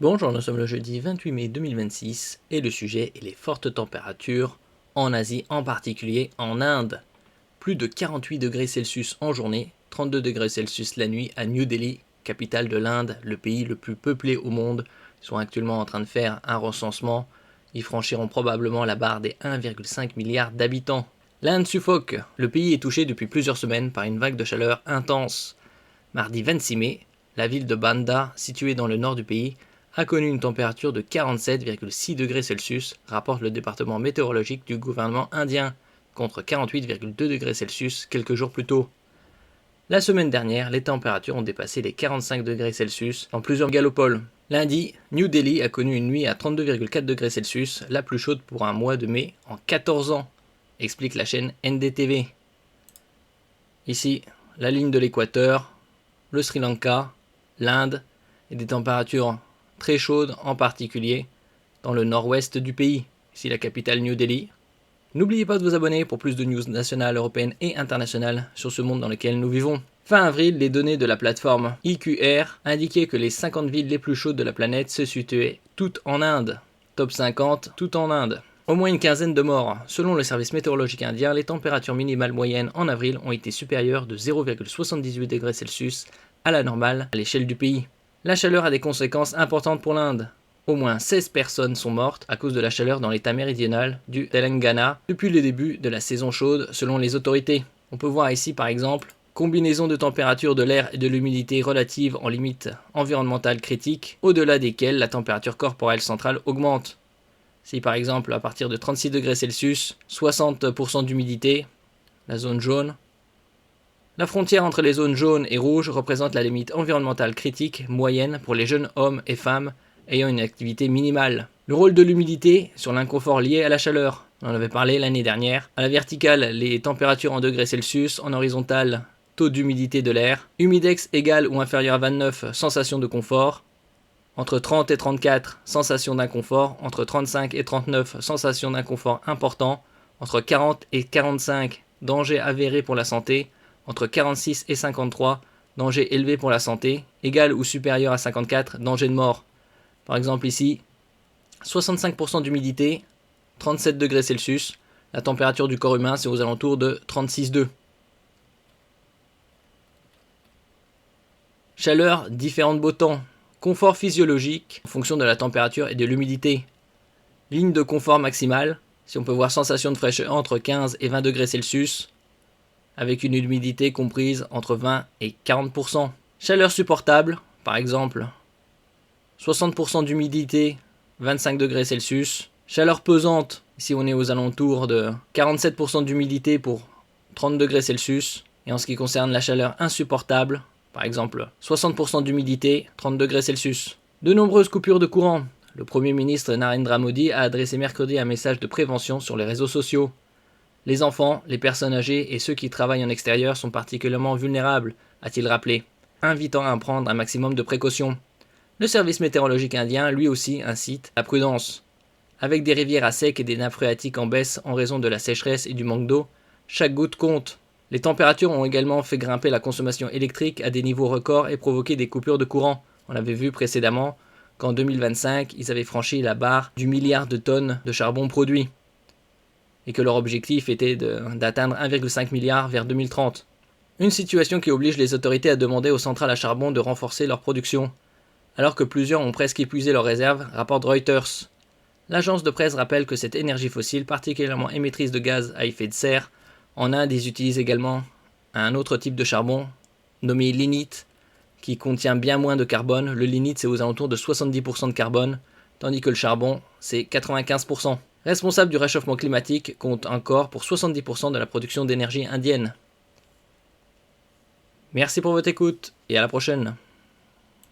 Bonjour, nous sommes le jeudi 28 mai 2026 et le sujet est les fortes températures en Asie, en particulier en Inde. Plus de 48 degrés Celsius en journée, 32 degrés Celsius la nuit à New Delhi, capitale de l'Inde, le pays le plus peuplé au monde. Ils sont actuellement en train de faire un recensement. Ils franchiront probablement la barre des 1,5 milliard d'habitants. L'Inde suffoque. Le pays est touché depuis plusieurs semaines par une vague de chaleur intense. Mardi 26 mai, la ville de Banda, située dans le nord du pays, a connu une température de 47,6 degrés Celsius, rapporte le département météorologique du gouvernement indien, contre 48,2 degrés Celsius quelques jours plus tôt. La semaine dernière, les températures ont dépassé les 45 degrés Celsius dans plusieurs mégalopoles. Lundi, New Delhi a connu une nuit à 32,4 degrés Celsius, la plus chaude pour un mois de mai en 14 ans, explique la chaîne NDTV. Ici, la ligne de l'équateur, le Sri Lanka, l'Inde et des températures très chaudes, en particulier dans le nord-ouest du pays, ici la capitale New Delhi. N'oubliez pas de vous abonner pour plus de news nationales, européennes et internationales sur ce monde dans lequel nous vivons. Fin avril, les données de la plateforme EQR indiquaient que les 50 villes les plus chaudes de la planète se situaient toutes en Inde. Top 50, tout en Inde. Au moins une quinzaine de morts. Selon le service météorologique indien, les températures minimales moyennes en avril ont été supérieures de 0,78 degrés Celsius à la normale à l'échelle du pays. La chaleur a des conséquences importantes pour l'Inde. Au moins 16 personnes sont mortes à cause de la chaleur dans l'état méridional du Telangana depuis le début de la saison chaude selon les autorités. On peut voir ici par exemple combinaison de température de l'air et de l'humidité relative en limite environnementale critique, au-delà desquelles la température corporelle centrale augmente. Si par exemple à partir de 36 degrés Celsius, 60% d'humidité, la zone jaune. La frontière entre les zones jaunes et rouges représente la limite environnementale critique moyenne pour les jeunes hommes et femmes ayant une activité minimale. Le rôle de l'humidité sur l'inconfort lié à la chaleur. On en avait parlé l'année dernière. À la verticale, les températures en degrés Celsius. En horizontale, taux d'humidité de l'air. Humidex égal ou inférieur à 29, sensation de confort. Entre 30 et 34, sensation d'inconfort. Entre 35 et 39, sensation d'inconfort important. Entre 40 et 45, danger avéré pour la santé. Entre 46 et 53, danger élevé pour la santé. Égal ou supérieur à 54, danger de mort. Par exemple ici, 65% d'humidité, 37 degrés Celsius. La température du corps humain, c'est aux alentours de 36,2. Chaleur, différents beaux temps. Confort physiologique, en fonction de la température et de l'humidité. Ligne de confort maximale, si on peut voir sensation de fraîcheur entre 15 et 20 degrés Celsius, avec une humidité comprise entre 20 et 40%. Chaleur supportable, par exemple, 60% d'humidité, 25 degrés Celsius. Chaleur pesante, ici on est aux alentours de 47% d'humidité pour 30 degrés Celsius. Et en ce qui concerne la chaleur insupportable, par exemple 60% d'humidité, 30 degrés Celsius. De nombreuses coupures de courant. Le Premier ministre Narendra Modi a adressé mercredi un message de prévention sur les réseaux sociaux. Les enfants, les personnes âgées et ceux qui travaillent en extérieur sont particulièrement vulnérables, a-t-il rappelé, invitant à prendre un maximum de précautions. Le service météorologique indien, lui aussi, incite à la prudence. Avec des rivières à sec et des nappes phréatiques en baisse en raison de la sécheresse et du manque d'eau, chaque goutte compte. Les températures ont également fait grimper la consommation électrique à des niveaux records et provoqué des coupures de courant. On l'avait vu précédemment qu'en 2025, ils avaient franchi la barre du milliard de tonnes de charbon produit. Et que leur objectif était d'atteindre 1,5 milliard vers 2030. Une situation qui oblige les autorités à demander aux centrales à charbon de renforcer leur production. Alors que plusieurs ont presque épuisé leurs réserves, rapporte Reuters. L'agence de presse rappelle que cette énergie fossile, particulièrement émettrice de gaz à effet de serre, en Inde, ils utilisent également un autre type de charbon, nommé lignite, qui contient bien moins de carbone. Le lignite, c'est aux alentours de 70% de carbone, tandis que le charbon, c'est 95%. Responsable du réchauffement climatique, compte encore pour 70% de la production d'énergie indienne. Merci pour votre écoute, et à la prochaine.